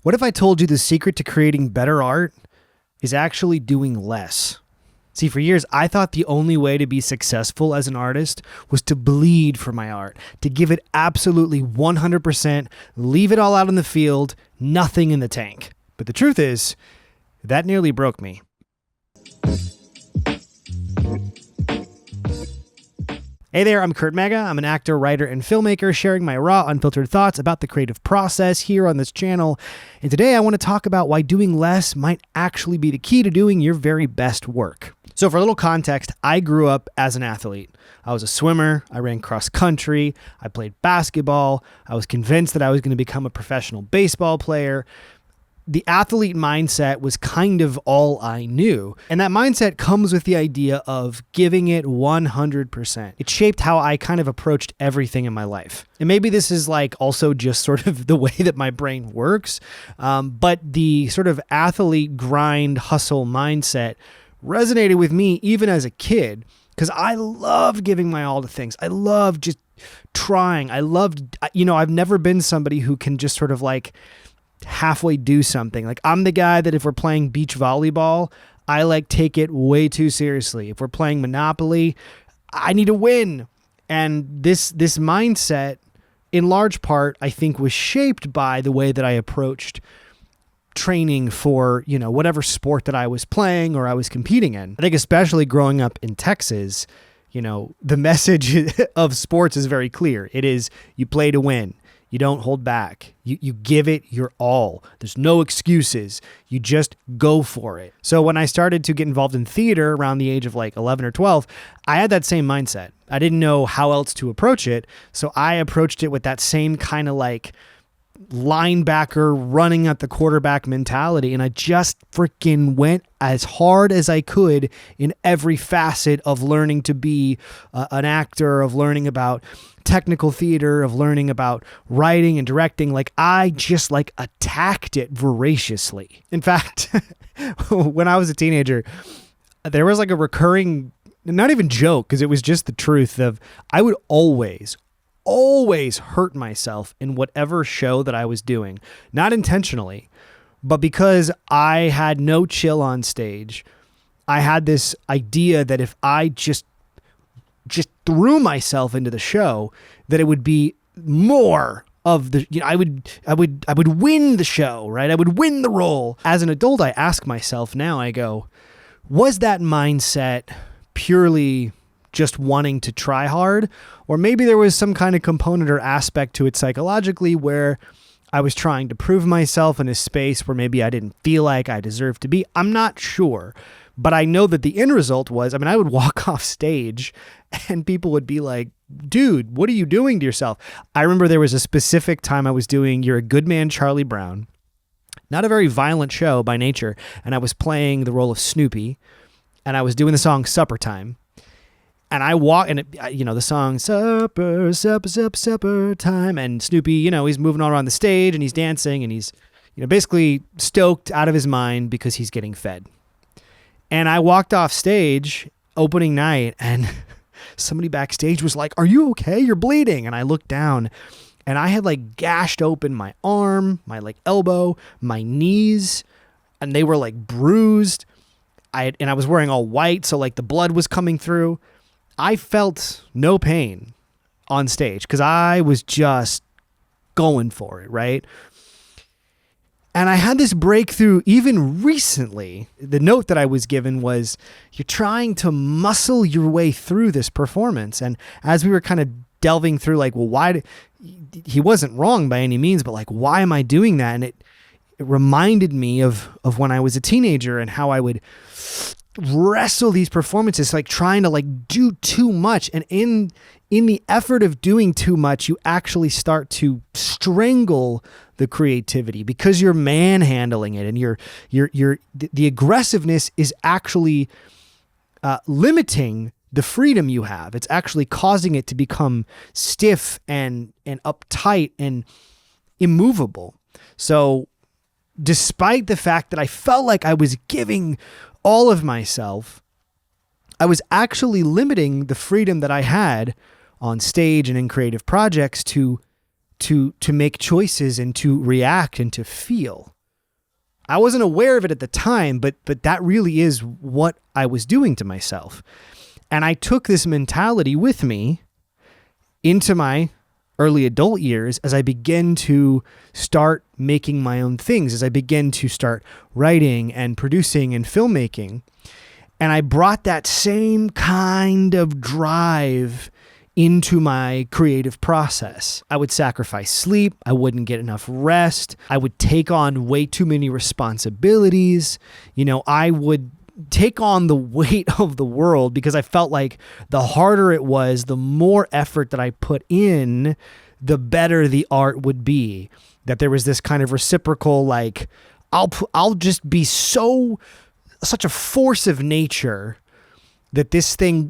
What if I told you the secret to creating better art is actually doing less? See, for years, I thought the only way to be successful as an artist was to bleed for my art, to give it absolutely 100%, leave it all out in the field, nothing in the tank. But the truth is, that nearly broke me. Hey there, I'm Kurt Mega. I'm an actor, writer, and filmmaker sharing my raw, unfiltered thoughts about the creative process here on this channel. And today I want to talk about why doing less might actually be the key to doing your very best work. So for a little context, I grew up as an athlete. I was a swimmer, I ran cross country, I played basketball, I was convinced that I was going to become a professional baseball player. The athlete mindset was kind of all I knew. And that mindset comes with the idea of giving it 100%. It shaped how I kind of approached everything in my life. And maybe this is like also just sort of the way that my brain works. But the sort of athlete grind hustle mindset resonated with me even as a kid because I loved giving my all to things. I loved just trying. I've never been somebody who can just sort of like halfway do something. Like I'm the guy that if we're playing beach volleyball, I like take it way too seriously. If we're playing Monopoly, I need to win. And this mindset in large part, I think was shaped by the way that I approached training for, whatever sport that I was playing or I was competing in. I think especially growing up in Texas, the message of sports is very clear. It is you play to win. You don't hold back. You give it your all. There's no excuses. You just go for it. So when I started to get involved in theater around the age of like 11 or 12, I had that same mindset. I didn't know how else to approach it. So I approached it with that same kind of like linebacker running at the quarterback mentality. And I just freaking went as hard as I could in every facet of learning to be an actor, of learning about technical theater, of learning about writing and directing. Like I just like attacked it voraciously. In fact, when I was a teenager, there was like a recurring, not even joke, because it was just the truth of I would always hurt myself in whatever show that I was doing, not intentionally, but because I had no chill on stage. I had this idea that if I just threw myself into the show, that it would be more of the, I would win the show, right? I would win the role. As an adult, I ask myself now, I go, was that mindset purely just wanting to try hard? Or maybe there was some kind of component or aspect to it psychologically where I was trying to prove myself in a space where maybe I didn't feel like I deserved to be. I'm not sure. But I know that the end result was, I would walk off stage and people would be like, dude, what are you doing to yourself? I remember there was a specific time I was doing You're a Good Man, Charlie Brown. Not a very violent show by nature. And I was playing the role of Snoopy. And I was doing the song Supper Time. And I walk, and the song Supper, Supper, Supper, Supper Time. And Snoopy, he's moving all around the stage and he's dancing and he's, basically stoked out of his mind because he's getting fed. And I walked off stage opening night and somebody backstage was like, "Are you okay? You're bleeding." And I looked down and I had like gashed open my arm, my like elbow, my knees, and they were like bruised. I was wearing all white, so like the blood was coming through. I felt no pain on stage because I was just going for it, right? And I had this breakthrough even recently. The note that I was given was, you're trying to muscle your way through this performance. And as we were kind of delving through like, well, he wasn't wrong by any means, but like, why am I doing that? And it reminded me of when I was a teenager and how I would wrestle these performances, like trying to like do too much. And in the effort of doing too much, you actually start to strangle the creativity because you're manhandling it, and the aggressiveness is actually limiting the freedom you have. It's actually causing it to become stiff and uptight and immovable. So despite the fact that I felt like I was giving all of myself, I was actually limiting the freedom that I had on stage and in creative projects to to make choices and to react and to feel. I wasn't aware of it at the time, but that really is what I was doing to myself. And I took this mentality with me into my early adult years as I began to start making my own things, as I began to start writing and producing and filmmaking. And I brought that same kind of drive into my creative process. I would sacrifice sleep. I wouldn't get enough rest. I would take on way too many responsibilities. I would take on the weight of the world because I felt like the harder it was, the more effort that I put in, the better the art would be. That there was this kind of reciprocal, like, I'll just be such a force of nature that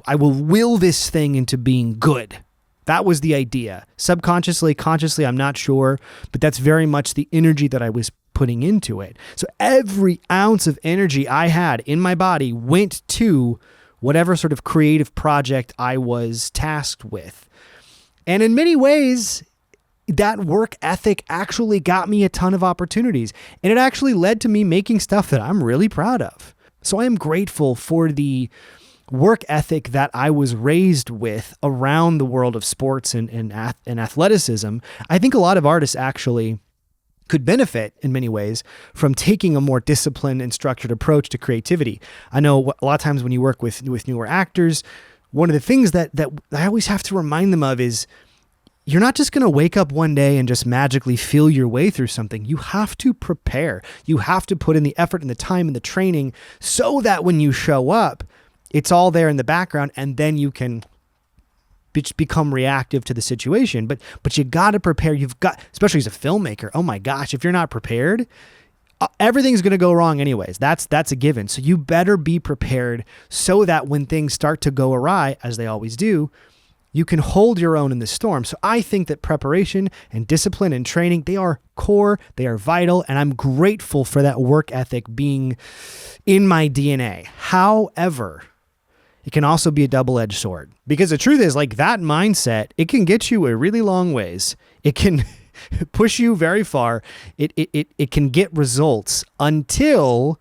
I will will this thing into being good. That was the idea. Subconsciously, consciously, I'm not sure, but that's very much the energy that I was putting into it. So every ounce of energy I had in my body went to whatever sort of creative project I was tasked with. And in many ways, that work ethic actually got me a ton of opportunities. And it actually led to me making stuff that I'm really proud of. So I am grateful for the work ethic that I was raised with around the world of sports and athleticism. I think a lot of artists actually could benefit in many ways from taking a more disciplined and structured approach to creativity. I know a lot of times when you work with newer actors, one of the things that I always have to remind them of is you're not just going to wake up one day and just magically feel your way through something. You have to prepare. You have to put in the effort and the time and the training so that when you show up, it's all there in the background, and then you can become reactive to the situation. But you got to prepare. You've got, especially as a filmmaker, oh my gosh, if you're not prepared, everything's going to go wrong anyways. That's a given. So you better be prepared so that when things start to go awry, as they always do, you can hold your own in the storm. So I think that preparation and discipline and training, they are core, they are vital, and I'm grateful for that work ethic being in my DNA. However, it can also be a double-edged sword, because the truth is, like, that mindset, it can get you a really long ways. It can push you very far. It can get results until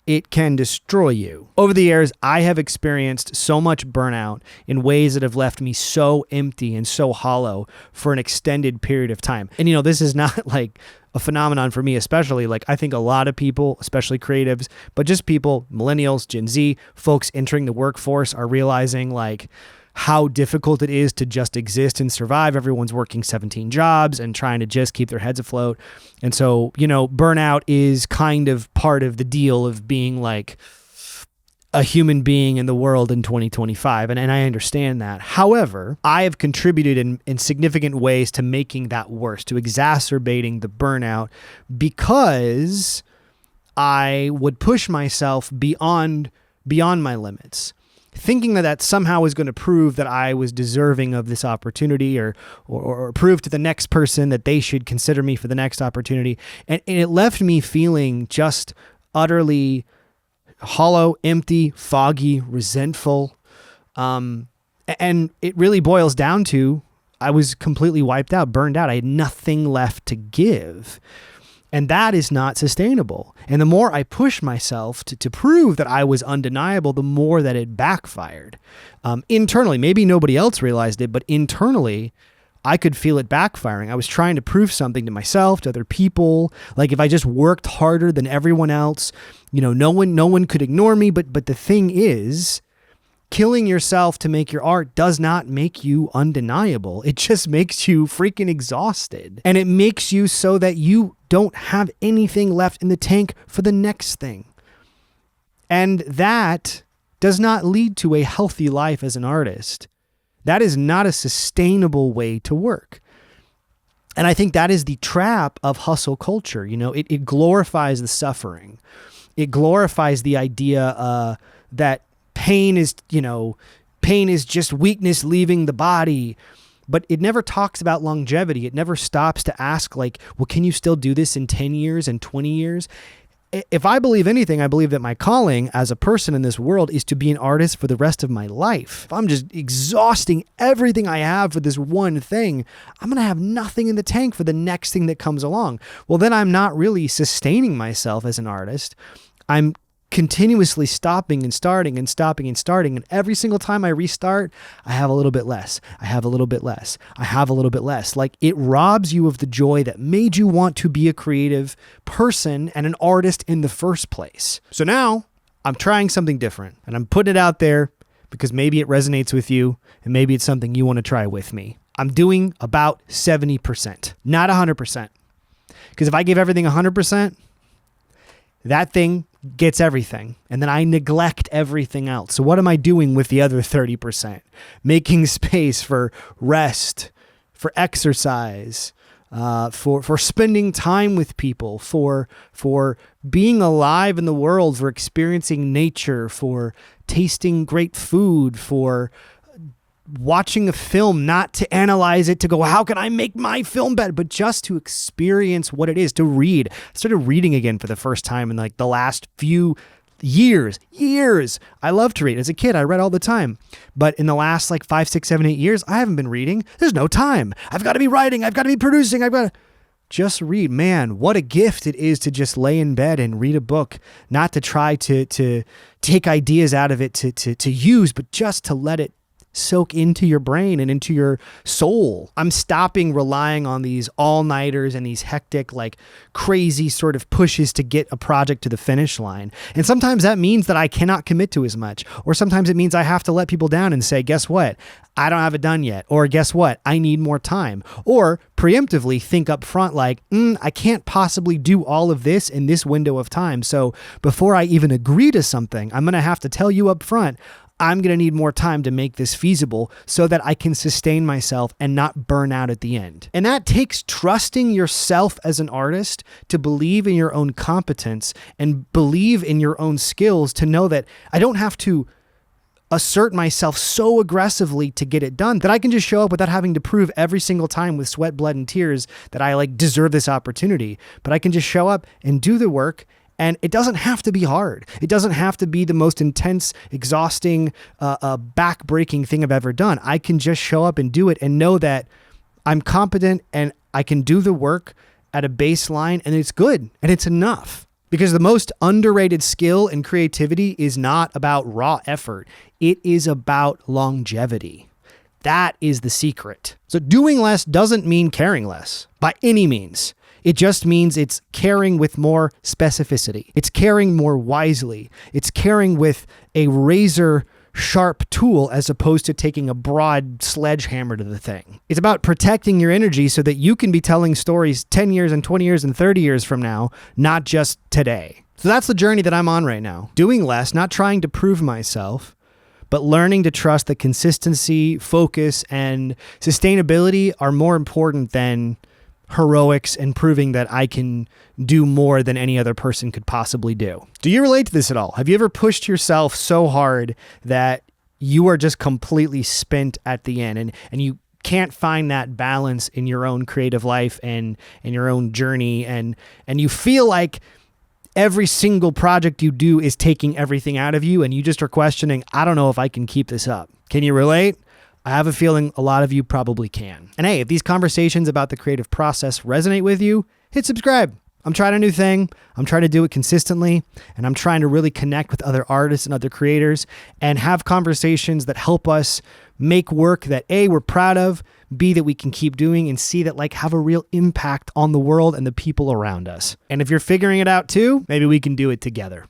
it can destroy you. Over the years, I have experienced so much burnout in ways that have left me so empty and so hollow for an extended period of time. And, this is not like a phenomenon for me, especially. Like, I think a lot of people, especially creatives, but just people, millennials, Gen Z, folks entering the workforce are realizing like how difficult it is to just exist and survive. Everyone's working 17 jobs and trying to just keep their heads afloat. And so, burnout is kind of part of the deal of being like a human being in the world in 2025. And I understand that. However, I have contributed in significant ways to making that worse, to exacerbating the burnout, because I would push myself beyond my limits, thinking that somehow was going to prove that I was deserving of this opportunity or prove to the next person that they should consider me for the next opportunity. And it left me feeling just utterly hollow, empty, foggy, resentful. And it really boils down to, I was completely wiped out, burned out. I had nothing left to give. And that is not sustainable. And the more I pushed myself to prove that I was undeniable, the more that it backfired. Internally, maybe nobody else realized it, but internally, I could feel it backfiring. I was trying to prove something to myself, to other people. Like, if I just worked harder than everyone else, no one could ignore me. But the thing is, killing yourself to make your art does not make you undeniable. It just makes you freaking exhausted. And it makes you so that you don't have anything left in the tank for the next thing. And that does not lead to a healthy life as an artist. That is not a sustainable way to work. And I think that is the trap of hustle culture. It glorifies the suffering. It glorifies the idea that pain is just weakness leaving the body. But it never talks about longevity. It never stops to ask, like, well, can you still do this in 10 years and 20 years? if I believe anything, I believe that my calling as a person in this world is to be an artist for the rest of my life. If I'm just exhausting everything I have for this one thing, I'm going to have nothing in the tank for the next thing that comes along. Well, then I'm not really sustaining myself as an artist. I'm continuously stopping and starting and stopping and starting. And every single time I restart, I have a little bit less. I have a little bit less. I have a little bit less. Like, it robs you of the joy that made you want to be a creative person and an artist in the first place. So now I'm trying something different, and I'm putting it out there because maybe it resonates with you and maybe it's something you want to try with me. I'm doing about 70%, not 100%. Because if I give everything 100%, that thing gets everything, and then I neglect everything else. So what am I doing with the other 30%? Making space for rest, for exercise, for spending time with people, for being alive in the world, for experiencing nature, for tasting great food, for watching a film, not to analyze it, to go, how can I make my film better, but just to experience what it is, to read. I started reading again for the first time in like the last few years. I love to read. As a kid, I read all the time. But in the last like 5, 6, 7, 8 years, I haven't been reading. There's no time. I've got to be writing. I've got to be producing. I've got to just read. Man, what a gift it is to just lay in bed and read a book, not to try to take ideas out of it to use, but just to let it soak into your brain and into your soul. I'm stopping relying on these all-nighters and these hectic, like crazy sort of pushes to get a project to the finish line. And sometimes that means that I cannot commit to as much. Or sometimes it means I have to let people down and say, guess what? I don't have it done yet. Or guess what? I need more time. Or preemptively think up front like, I can't possibly do all of this in this window of time. So before I even agree to something, I'm going to have to tell you up front, I'm going to need more time to make this feasible so that I can sustain myself and not burn out at the end. And that takes trusting yourself as an artist to believe in your own competence and believe in your own skills, to know that I don't have to assert myself so aggressively to get it done, that I can just show up without having to prove every single time with sweat, blood, and tears that I like deserve this opportunity. But I can just show up and do the work. And it doesn't have to be hard. It doesn't have to be the most intense, exhausting, back-breaking thing I've ever done. I can just show up and do it and know that I'm competent and I can do the work at a baseline, and it's good and it's enough. Because the most underrated skill in creativity is not about raw effort. It is about longevity. That is the secret. So doing less doesn't mean caring less by any means. It just means it's caring with more specificity. It's caring more wisely. It's caring with a razor sharp tool as opposed to taking a broad sledgehammer to the thing. It's about protecting your energy so that you can be telling stories 10 years and 20 years and 30 years from now, not just today. So that's the journey that I'm on right now. Doing less, not trying to prove myself, but learning to trust that consistency, focus, and sustainability are more important than heroics and proving that I can do more than any other person could possibly do. Do you relate to this at all? Have you ever pushed yourself so hard that you are just completely spent at the end and you can't find that balance in your own creative life and in your own journey, and you feel like every single project you do is taking everything out of you and you just are questioning, I don't know if I can keep this up. Can you relate? I have a feeling a lot of you probably can. And hey, if these conversations about the creative process resonate with you, hit subscribe. I'm trying a new thing. I'm trying to do it consistently, and I'm trying to really connect with other artists and other creators and have conversations that help us make work that A, we're proud of, B, that we can keep doing, and C, that like have a real impact on the world and the people around us. And if you're figuring it out too, maybe we can do it together.